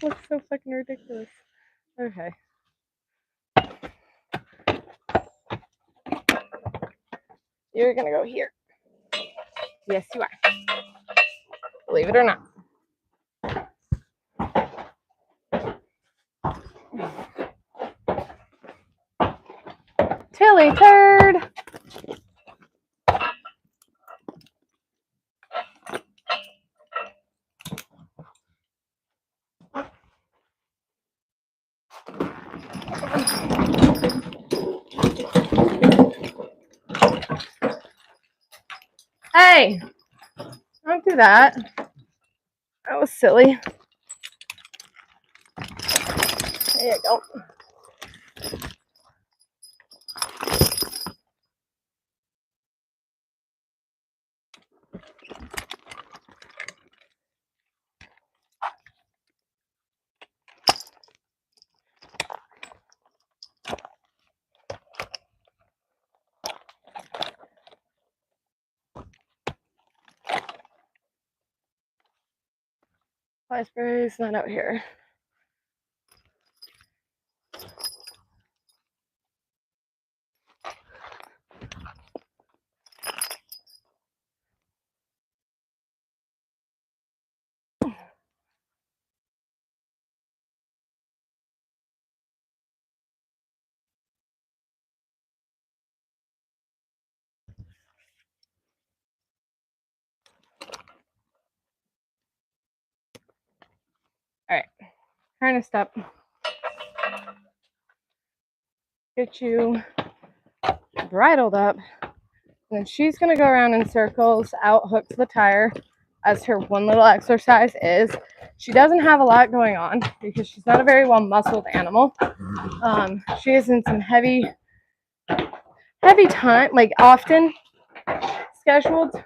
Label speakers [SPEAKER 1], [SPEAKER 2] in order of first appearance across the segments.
[SPEAKER 1] looks so fucking ridiculous. Okay. You're gonna go here. Yes, you are. Believe it or not. Tilly turd. Hey, don't do that. That was silly. There you go. Clydesdale's not out here. All right, harnessed up. Get you bridled up. And then she's gonna go around in circles, out hook to the tire, as her one little exercise is. She doesn't have a lot going on because she's not a very well muscled animal. She is in some heavy time, like often scheduled,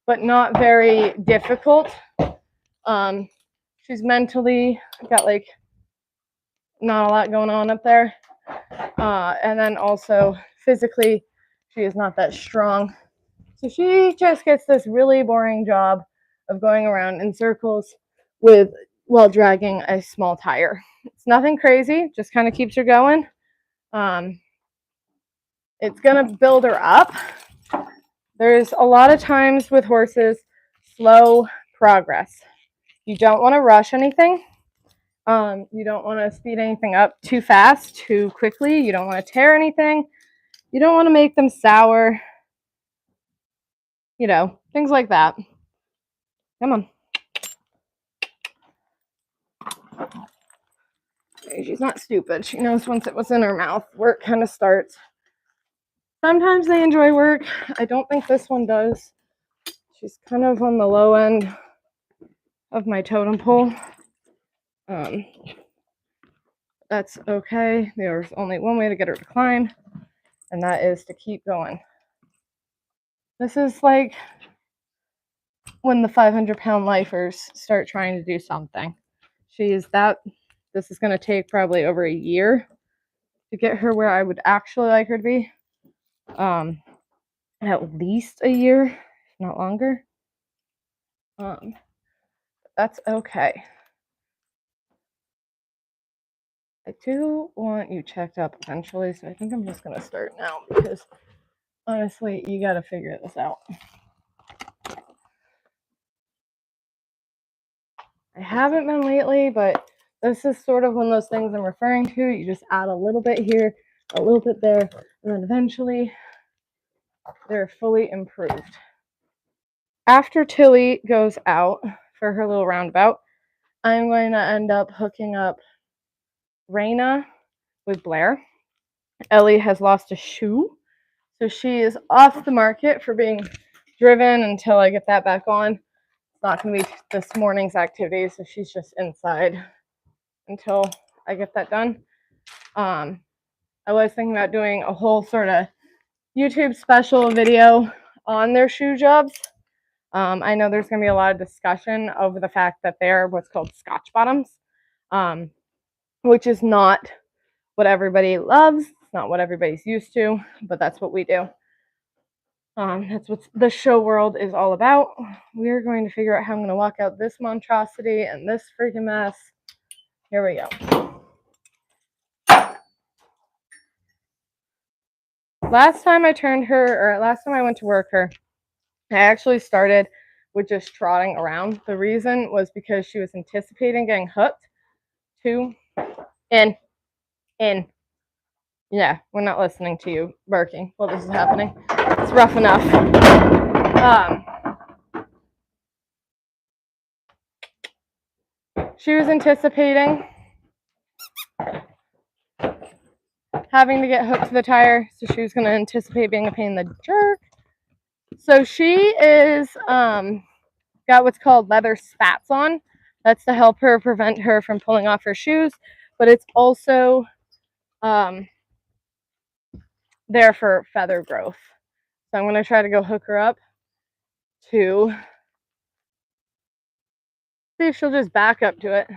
[SPEAKER 1] but not very difficult. She's mentally got like not a lot going on up there. And then also physically, she is not that strong. So she just gets this really boring job of going around in circles while dragging a small tire. It's nothing crazy, just kind of keeps her going. It's gonna build her up. There's a lot of times with horses, slow progress. You don't want to rush anything. You don't want to speed anything up too fast, too quickly. You don't want to tear anything. You don't want to make them sour. You know, things like that. Come on. She's not stupid. She knows once it was in her mouth, work kind of starts. Sometimes they enjoy work. I don't think this one does. She's kind of on the low end of my totem pole. That's okay. There's only one way to get her to climb, and that is to keep going. This is like when the 500-pound lifers start trying to do something. This is going to take probably over a year to get her where I would actually like her to be. At least a year, if not longer. That's okay. I do want you checked up eventually, so I think I'm just going to start now because honestly, you got to figure this out. I haven't been lately, but this is sort of one of those things I'm referring to. You just add a little bit here, a little bit there, and then eventually they're fully improved. After Tilly goes out for her little roundabout, I'm going to end up hooking up Raina with Blair. Ellie has lost a shoe, so she is off the market for being driven until I get that back on. It's not going to be this morning's activity, so she's just inside until I get that done. I was thinking about doing a whole sort of YouTube special video on their shoe jobs. I know there's going to be a lot of discussion over the fact that they're what's called Scotch bottoms, which is not what everybody loves. It's not what everybody's used to, but that's what we do. That's what the show world is all about. We're going to figure out how I'm going to walk out this monstrosity and this freaking mess Here we go. Last time I went to work her, I actually started with just trotting around. The reason was because she was anticipating getting hooked. 2, in. Yeah, we're not listening to you barking while this is happening. It's rough enough. She was anticipating having to get hooked to the tire, so she was going to anticipate being a pain in the jerk. So she is got what's called leather spats on. That's to help her prevent her from pulling off her shoes, but it's also there for feather growth. So I'm going to try to go hook her up to see if she'll just back up to it.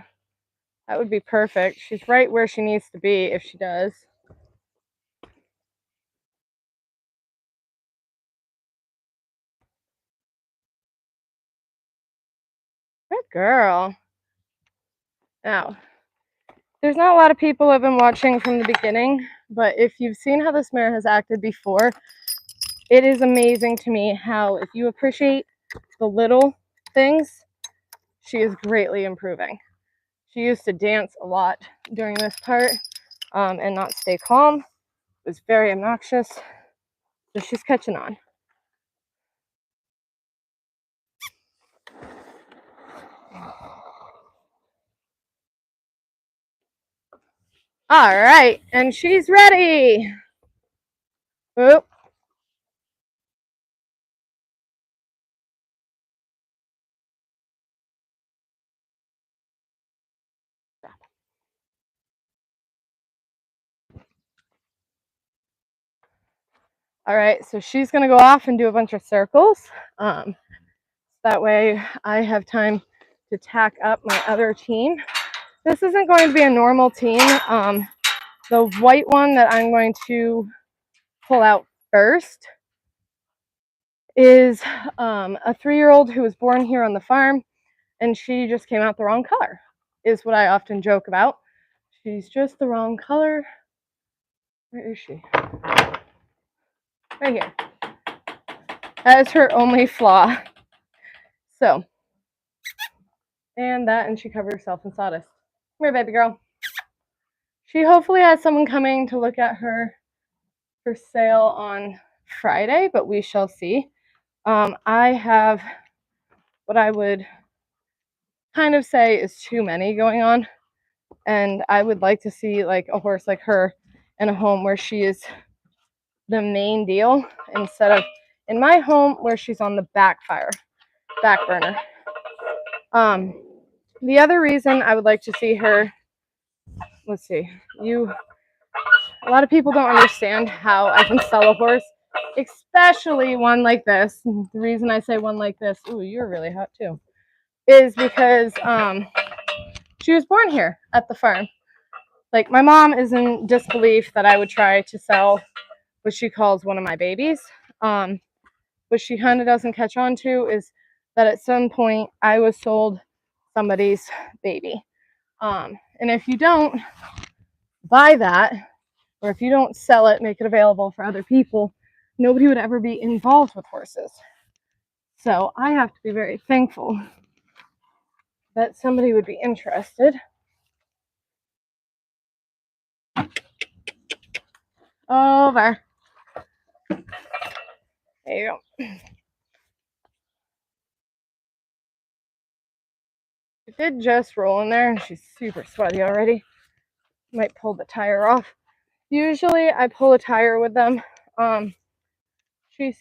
[SPEAKER 1] That would be perfect. She's right where she needs to be if she does. Good girl. Now, there's not a lot of people who have been watching from the beginning, but if you've seen how this mare has acted before, it is amazing to me how if you appreciate the little things, she is greatly improving. She used to dance a lot during this part and not stay calm. It was very obnoxious. So she's catching on. All right, and she's ready. Oop. All right, so she's gonna go off and do a bunch of circles. That way I have time to tack up my other team. This isn't going to be a normal team. The white one that I'm going to pull out first is a 3-year-old who was born here on the farm, and she just came out the wrong color, is what I often joke about. She's just the wrong color. Where is she? Right here. That is her only flaw. So, and she covered herself in sawdust. Come here, baby girl. She hopefully has someone coming to look at her for sale on Friday, but we shall see. I have what I would kind of say is too many going on, and I would like to see like a horse like her in a home where she is the main deal instead of in my home where she's on the back burner. The other reason I would like to see her, let's see, a lot of people don't understand how I can sell a horse, especially one like this. The reason I say one like this, ooh, you're really hot too, is because she was born here at the farm. Like, my mom is in disbelief that I would try to sell what she calls one of my babies. What she kind of doesn't catch on to is that at some point I was sold somebody's baby. And if you don't buy that, or if you don't sell it, make it available for other people, nobody would ever be involved with horses. So I have to be very thankful that somebody would be interested. Over. There you go. It did just roll in there, and she's super sweaty already. Might pull the tire off. Usually I pull a tire with them. She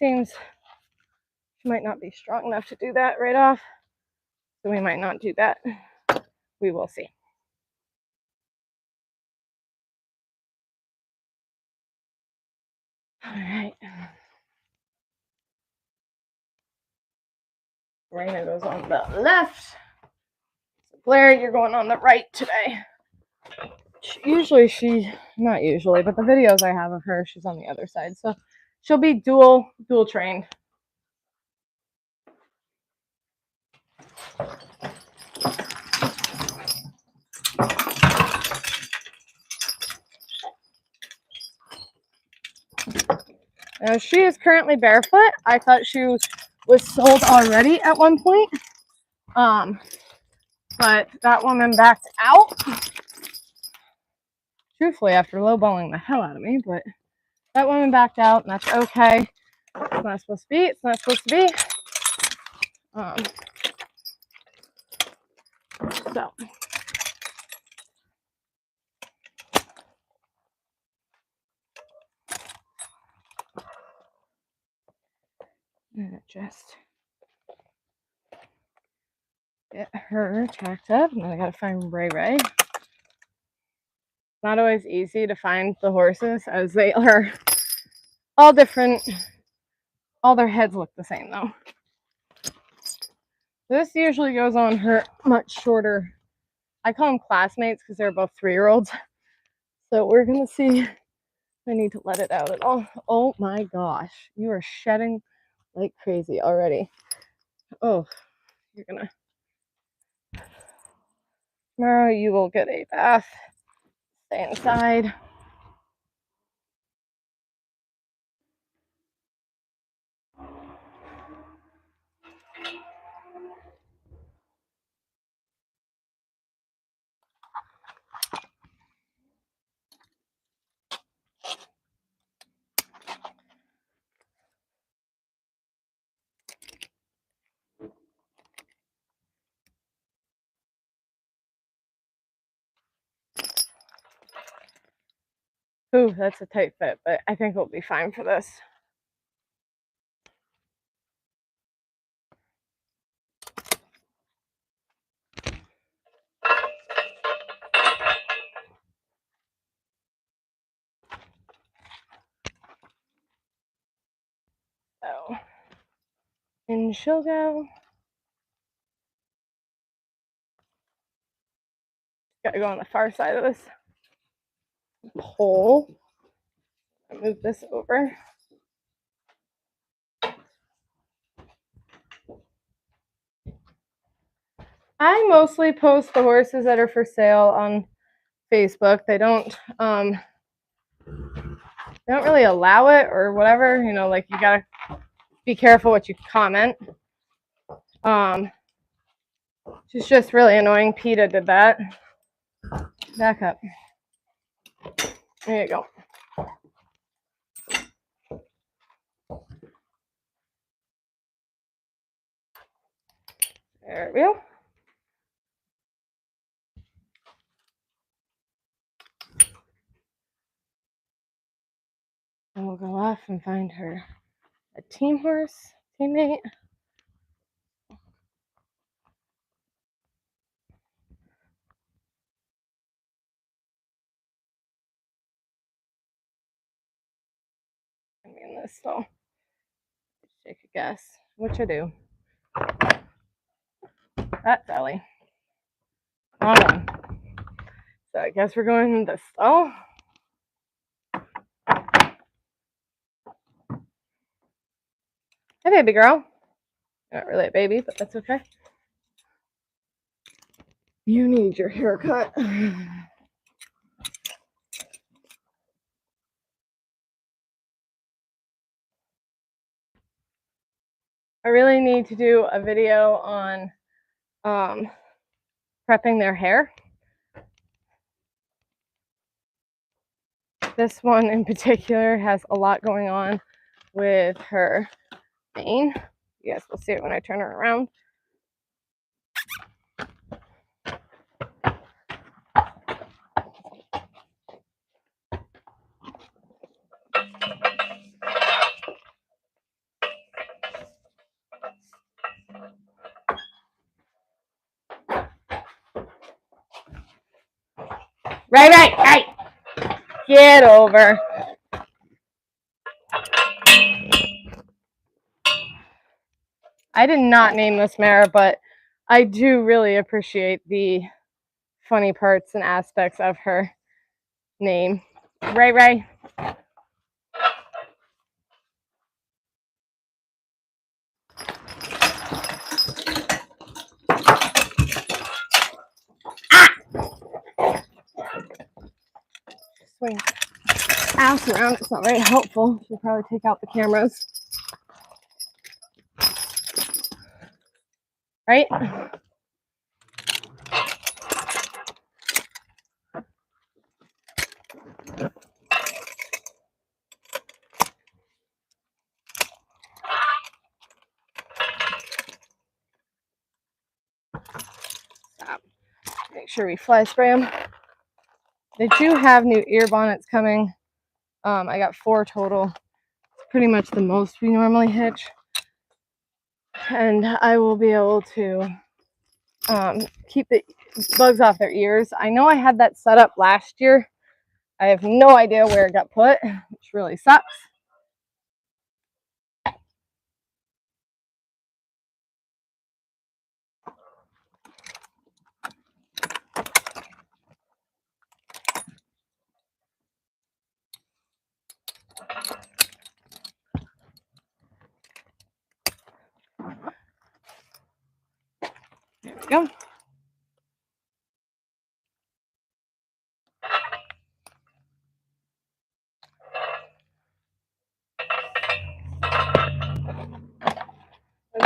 [SPEAKER 1] might not be strong enough to do that right off, so we might not do that. We will see. All right. Raina goes on the left. So Blair, you're going on the right today. Not usually, but the videos I have of her, she's on the other side. So she'll be dual trained. Now, she is currently barefoot. I thought she was sold already at one point. But that woman backed out. Truthfully, after lowballing the hell out of me, but that woman backed out, and that's okay. It's not supposed to be. It's not supposed to be. So. I'm gonna just get her tacked up, and then I gotta find Ray Ray. Not always easy to find the horses, as they are all different. All their heads look the same, though. This usually goes on her much shorter. I call them classmates because they're both 3-year-olds. So we're gonna see if I need to let it out at all. Oh my gosh, you are shedding like crazy already. Oh, you're gonna. Tomorrow you will get a bath. Stay inside. Ooh, that's a tight fit, but I think we'll be fine for this. So, in she'll go. Gotta go on the far side of this pole. I'll move this over. I mostly post the horses that are for sale on Facebook. They don't really allow it or whatever. You know, like you gotta be careful what you comment. She's just really annoying. PETA did that. Back up. There you go. There we go. And we'll go off and find her a team horse, teammate. I mean, this, so let's take a guess, which I do. That's Ellie. Wrong one. So I guess we're going in this stall. Hey, baby girl. Not really a baby, but that's okay. You need your haircut. I really need to do a video on prepping their hair. This one in particular has a lot going on with her mane. You guys will see it when I turn her around. Right. Get over. I did not name this mare, but I do really appreciate the funny parts and aspects of her name. Ray. Swing. ass around, it's not very helpful. Should probably take out the cameras. Right? Stop. Make sure we fly spray them. They do have new ear bonnets coming. I got 4 total. It's pretty much the most we normally hitch. And I will be able to keep the bugs off their ears. I know I had that set up last year. I have no idea where it got put, which really sucks. There we go.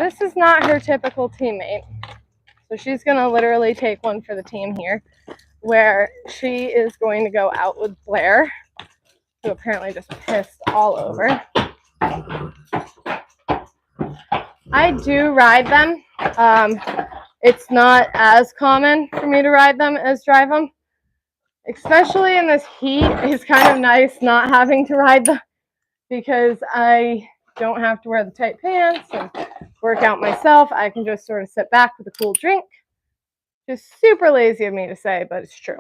[SPEAKER 1] This is not her typical teammate. So she's going to literally take one for the team here, where she is going to go out with Blair, who apparently just pissed all over. I do ride them. It's not as common for me to ride them as drive them. Especially in this heat, it's kind of nice not having to ride them because I don't have to wear the tight pants and work out myself. I can just sort of sit back with a cool drink. Just super lazy of me to say, but it's true.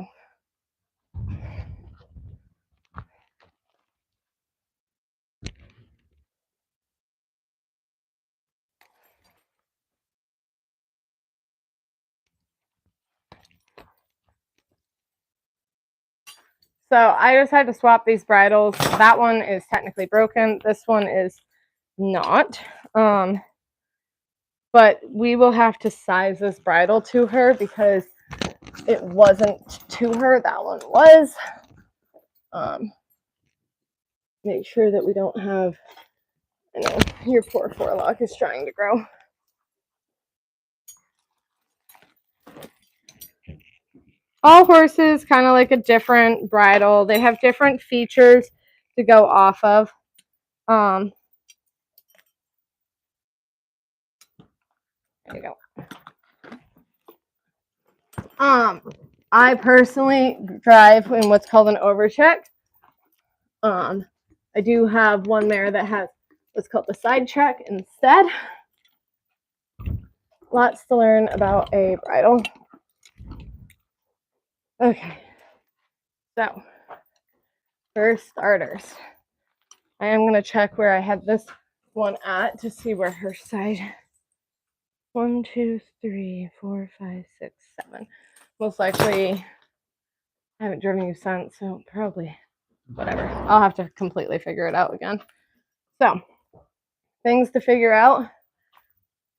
[SPEAKER 1] So I just had to swap these bridles. That one is technically broken. This one is not. But we will have to size this bridle to her because it wasn't to her. That one was. Make sure that we don't have, I know, your poor forelock is trying to grow. All horses kind of like a different bridle. They have different features to go off of. There you go. I personally drive in what's called an overcheck. I do have one mare that has what's called the side check instead. Lots to learn about a bridle. Okay, so for starters, I am going to check where I had this one at to see where her side. 1, 2, 3, 4, 5, 6, 7. Most likely, I haven't driven you since, so probably whatever. I'll have to completely figure it out again. So, things to figure out.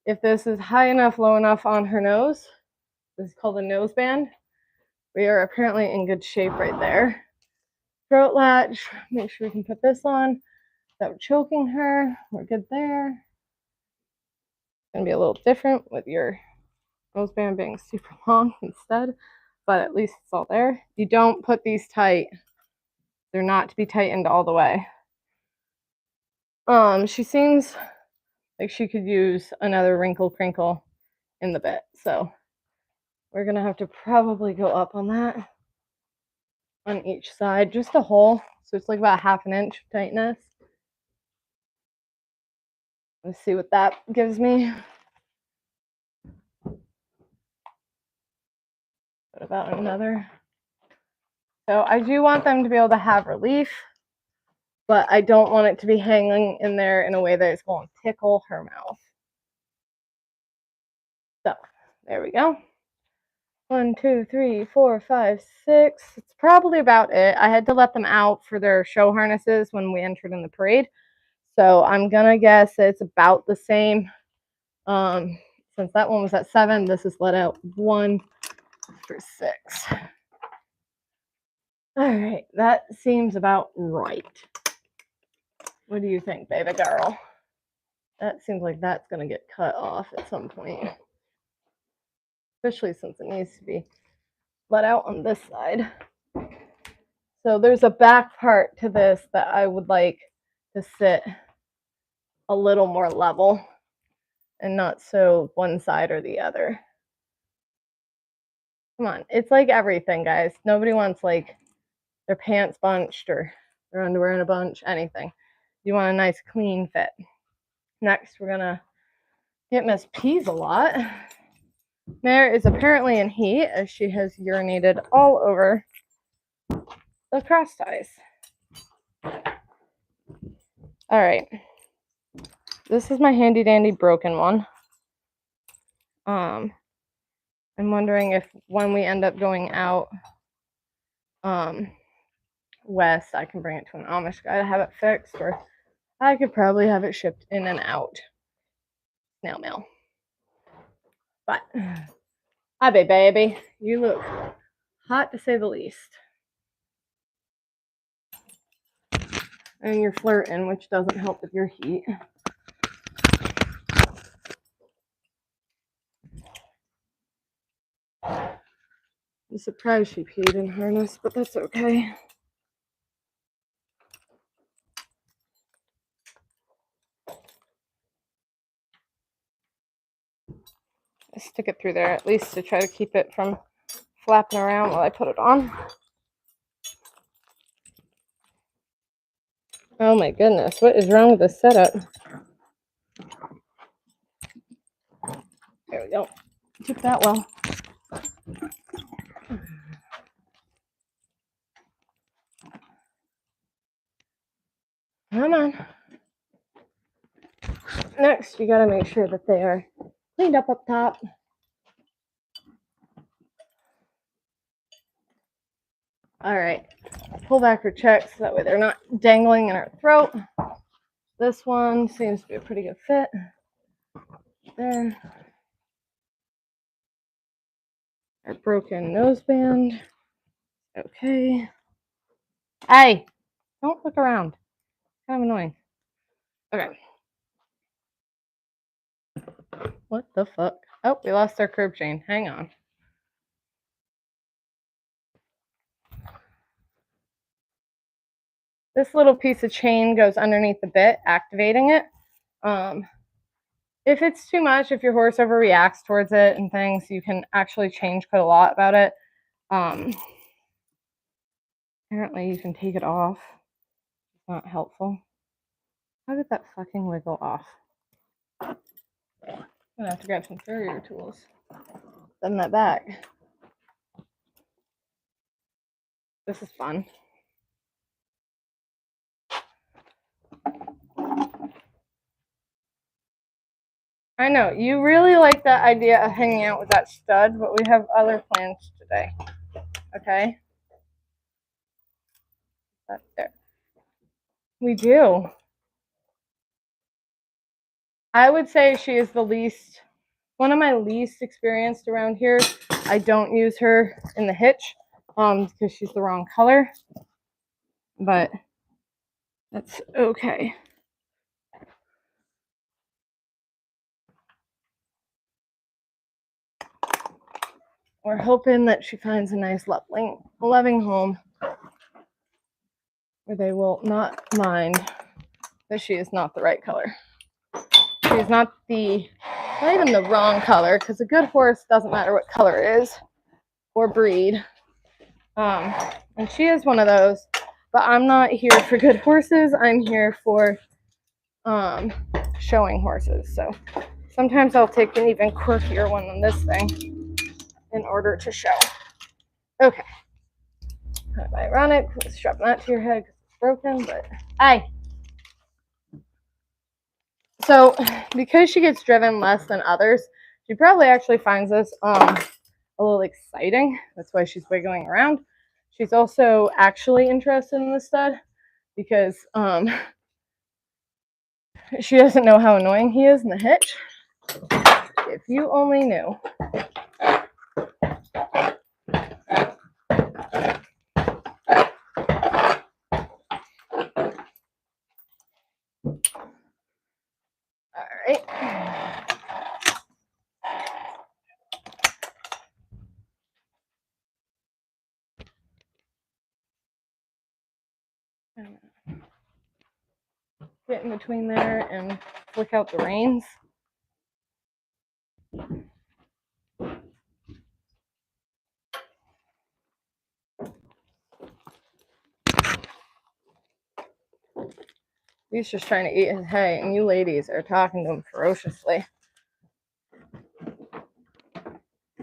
[SPEAKER 1] If this is high enough, low enough on her nose, this is called a nose band. We are apparently in good shape right there. Throat latch, make sure we can put this on without choking her. We're good there. It's going to be a little different with your nose band being super long instead, but at least it's all there. You don't put these tight. They're not to be tightened all the way. She seems like she could use another wrinkle crinkle in the bit, so we're gonna have to probably go up on that on each side, just a hole, so it's like about 1/2 inch tightness. Let's see what that gives me. What about another? So I do want them to be able to have relief, but I don't want it to be hanging in there in a way that is going to tickle her mouth. So there we go. 1, 2, 3, 4, 5, 6. It's probably about it. I had to let them out for their show harnesses when we entered in the parade. So I'm going to guess it's about the same. Since that one was at 7, this is let out 1 for 6. All right, that seems about right. What do you think, baby girl? That seems like that's going to get cut off at some point. Especially since it needs to be let out on this side. So there's a back part to this that I would like to sit a little more level and not so one side or the other. Come on, it's like everything, guys. Nobody wants like their pants bunched or their underwear in a bunch, anything. You want a nice clean fit. Next, we're gonna get Miss Peas a lot. Mare is apparently in heat as she has urinated all over the cross ties. All right, this is my handy dandy broken one. I'm wondering if when we end up going out west, I can bring it to an Amish guy to have it fixed, or I could probably have it shipped in and out. Snail mail. But, hi, baby. You look hot to say the least. And you're flirting, which doesn't help with your heat. I'm surprised she peed in harness, but that's okay. I stick it through there at least to try to keep it from flapping around while I put it on. Oh my goodness, what is wrong with this setup? There we go. Took that well. Come on. Next, you gotta make sure that they are cleaned up top. All right, pull back her checks so that way they're not dangling in her throat. This one seems to be a pretty good fit. There. Our broken noseband. Okay. Hey, don't look around. Kind of annoying. Okay. What the fuck? Oh, we lost our curb chain. Hang on. This little piece of chain goes underneath the bit, activating it. If it's too much, if your horse overreacts towards it and things, you can actually change quite a lot about it. Apparently you can take it off. It's not helpful. How did that fucking wiggle off? I'm gonna have to grab some farrier tools. Send that back. This is fun. I know, you really like that idea of hanging out with that stud, but we have other plans today. Okay? That's there. We do. I would say she is one of my least experienced around here. I don't use her in the hitch because she's the wrong color, but that's okay. We're hoping that she finds a nice, loving home where they will not mind that she is not the right color. She's not even the wrong color, because a good horse doesn't matter what color it is or breed. And she is one of those, but I'm not here for good horses. I'm here for showing horses. So sometimes I'll take an even quirkier one than this thing in order to show. Okay. Kind of ironic. Let's strap that to your head because it's broken, but hey. So because she gets driven less than others, she probably actually finds this a little exciting. That's why she's wiggling around. She's also actually interested in the stud because she doesn't know how annoying he is in the hitch. If you only knew. right. Get in between there and flick out the reins. He's just trying to eat his hay, and you ladies are talking to him ferociously.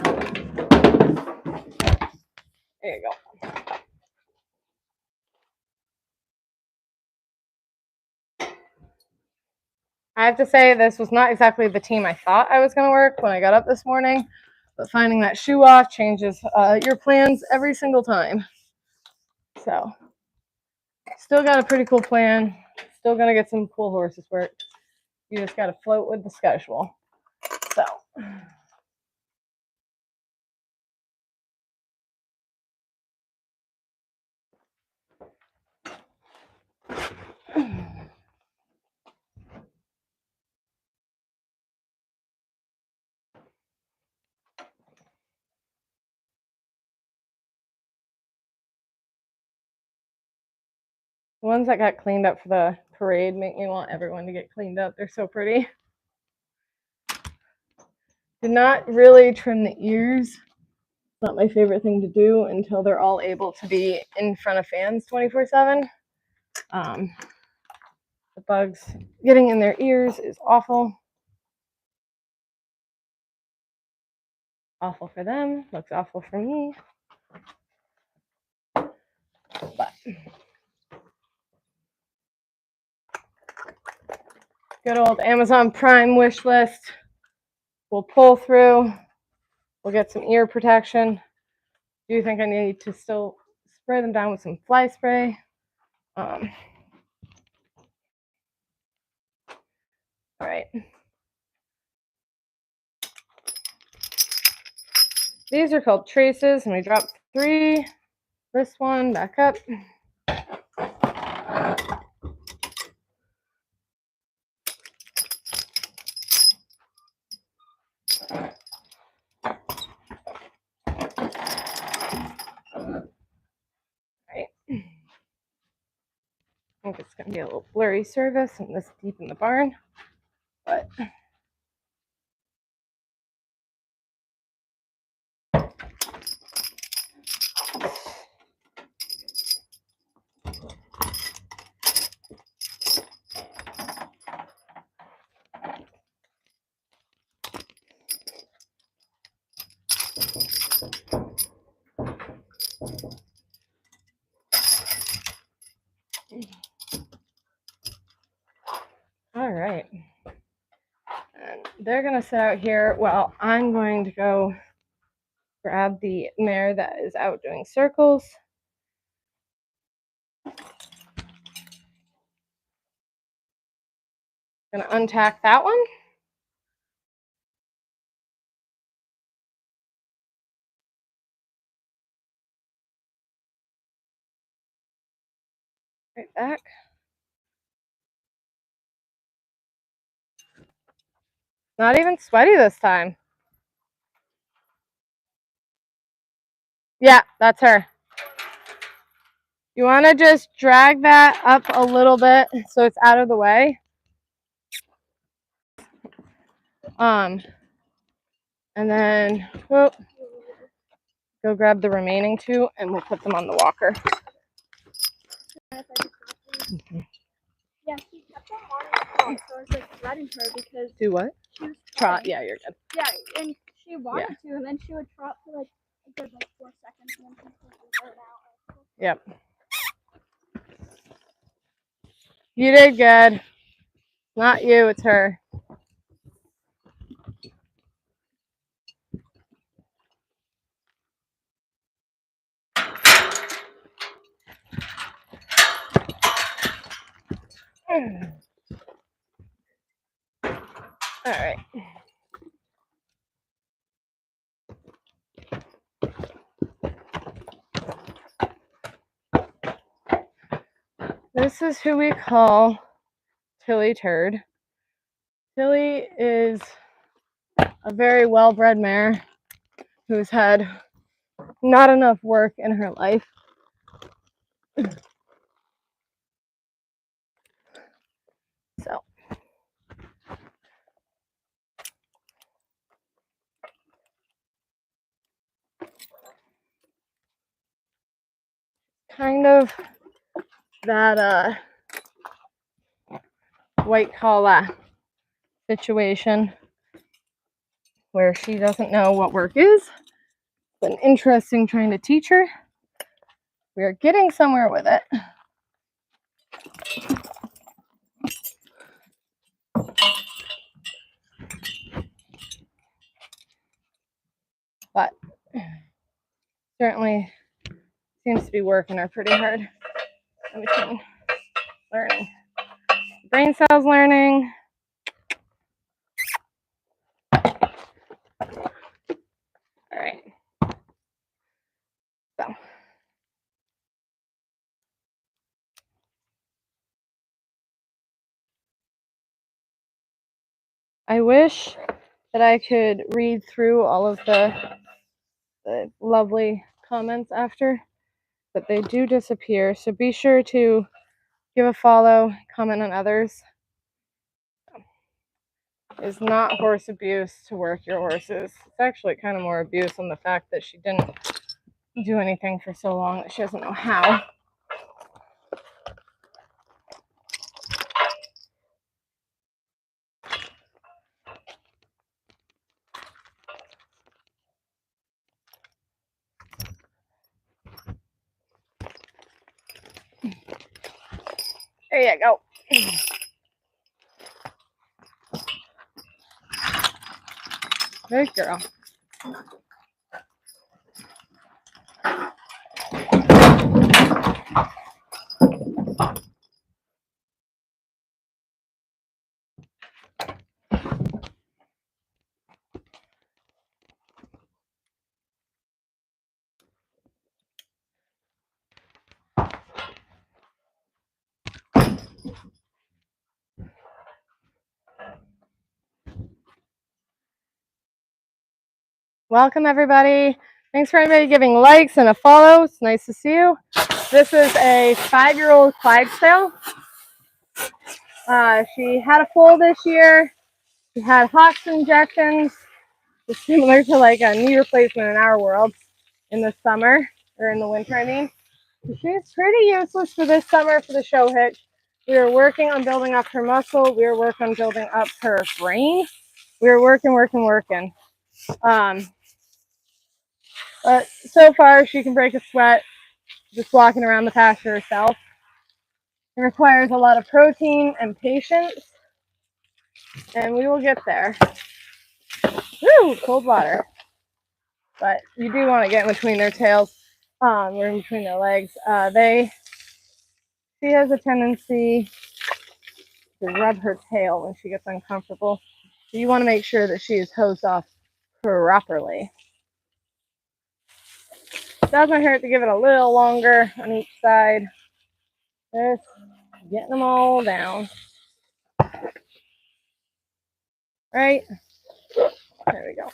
[SPEAKER 1] There you go. I have to say, this was not exactly the team I thought I was going to work when I got up this morning, but finding that shoe off changes your plans every single time. So, still got a pretty cool plan. Still going to get some cool horses work. You just got to float with the schedule. So. The ones that got cleaned up for the parade make me want everyone to get cleaned up. They're so pretty. Did not really trim the ears. It's not my favorite thing to do until they're all able to be in front of fans 24/7. The bugs getting in their ears is awful. Awful for them. Looks awful for me. But good old Amazon Prime wish list. We'll pull through. We'll get some ear protection. Do you think I need to still spray them down with some fly spray? All right. These are called traces, and we dropped 3. This one back up. Right. I think it's going to be a little blurry service and this deep in the barn, but all right. And they're going to sit out here while I'm going to go grab the mare that is out doing circles. Going to untack that one. Right back. Not even sweaty this time. Yeah, that's her. You want to just drag that up a little bit so it's out of the way. And then go grab the remaining 2 and we'll put them on the walker.
[SPEAKER 2] Yeah, she kept on wanting to trot, so I was like threatening her because
[SPEAKER 1] do what?
[SPEAKER 2] She was
[SPEAKER 1] trot. Yeah, you're good.
[SPEAKER 2] Yeah, and she wanted to, and then she would trot for like a good 4 seconds, and then completely burn out.
[SPEAKER 1] Yep. You did good. Not you, it's her. All right. This is who we call Tilly Turd. Tilly is a very well-bred mare who's had not enough work in her life. So kind of that white collar situation where she doesn't know what work is. It's been interesting trying to teach her. We are getting somewhere with it. But certainly seems to be working her pretty hard in between learning. Brain cells learning. All right. So I wish that I could read through all of the lovely comments after, but they do disappear. So be sure to give a follow, comment on others. It's not horse abuse to work your horses. It's actually kind of more abuse on the fact that she didn't do anything for so long that she doesn't know how. There you go. Good girl. Welcome, everybody. Thanks for everybody giving likes and a follow. It's nice to see you. This is a 5-year-old Clydesdale. She had a foal this year. She had Hox injections, similar to like a knee replacement in our world in the summer, or in the winter, I mean. She's pretty useless for this summer for the show hitch. We are working on building up her muscle. We are working on building up her brain. We are working. But so far, she can break a sweat just walking around the pasture herself. It requires a lot of protein and patience, and we will get there. Woo, cold water. But you do want to get in between their tails, or in between their legs. She has a tendency to rub her tail when she gets uncomfortable. So you want to make sure that she is hosed off properly. It doesn't hurt to give it a little longer on each side. Just getting them all down. Right? There we go.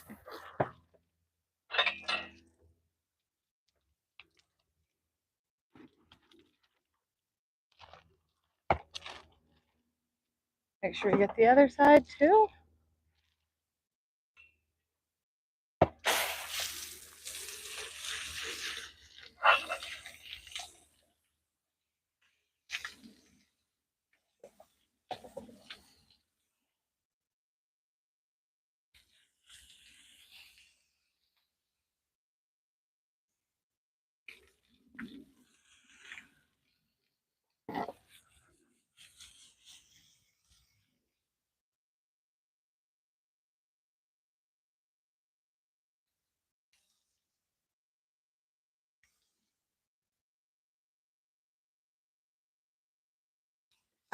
[SPEAKER 1] Make sure you get the other side too.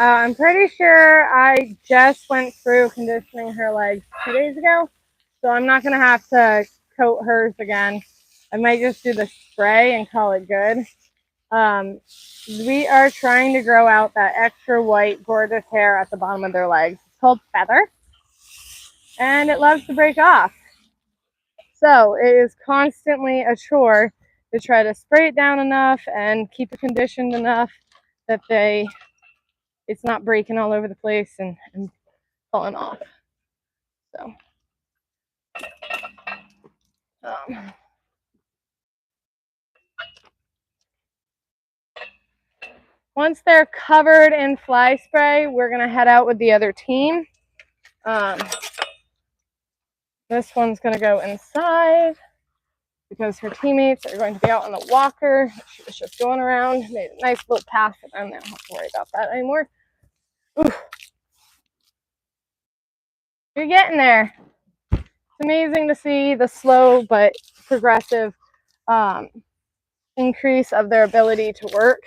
[SPEAKER 1] I'm pretty sure I just went through conditioning her legs 2 days ago, so I'm not going to have to coat hers again. I might just do the spray and call it good. We are trying to grow out that extra white, gorgeous hair at the bottom of their legs. It's called feather. and it loves to break off. So it is constantly a chore to try to spray it down enough and keep it conditioned enough that it's not breaking all over the place and falling off. So once they're covered in fly spray, we're gonna head out with the other team. This one's gonna go inside because her teammates are going to be out on the walker. She was just going around, made a nice little path, and I don't have to worry about that anymore. Oof. You're getting there. It's amazing to see the slow but progressive increase of their ability to work.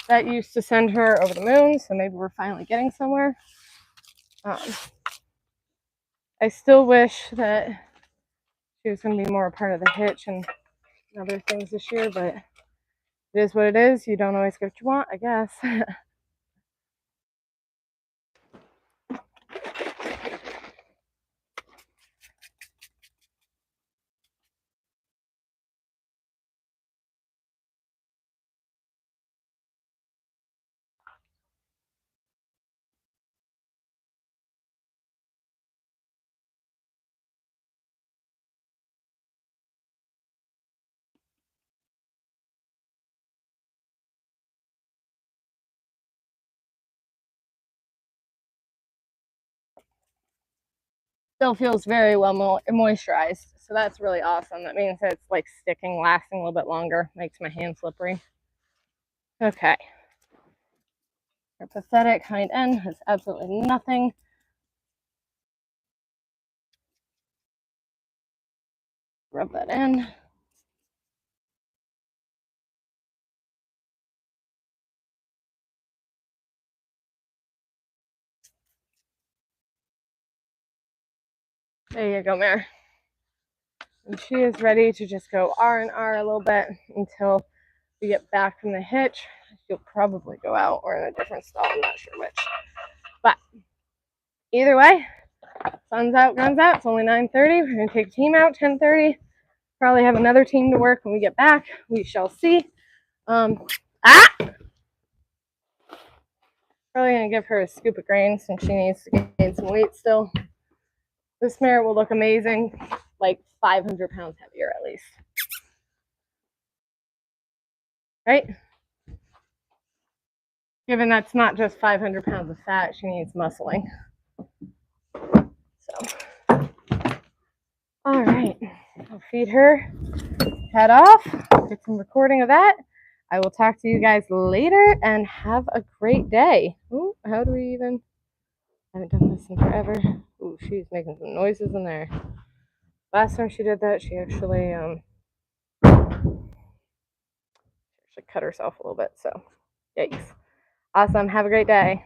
[SPEAKER 1] That used to send her over the moon, so maybe we're finally getting somewhere. I still wish that she was going to be more a part of the hitch and other things this year, but it is what it is. You don't always get what you want, I guess. Still feels very well moisturized, so that's really awesome. That means that it's like sticking, lasting a little bit longer. Makes my hand slippery. Okay. Her pathetic hind end has absolutely nothing. Rub that in. There you go, Mare. And she is ready to just go R&R a little bit until we get back from the hitch. She'll probably go out or in a different stall. I'm not sure which. But either way, sun's out, guns out. It's only 9:30. We're going to take a team out 10:30. Probably have another team to work when we get back. We shall see. Probably going to give her a scoop of grain since she needs to gain some weight still. This mare will look amazing, like 500 pounds heavier at least. Right? Given that's not just 500 pounds of fat, she needs muscling. So, all right, I'll feed her, head off, get some recording of that. I will talk to you guys later and have a great day. Ooh, how do we even? I haven't done this in forever. Ooh, she's making some noises in there. Last time she did that, she actually cut herself a little bit. So, yikes. Awesome. Have a great day.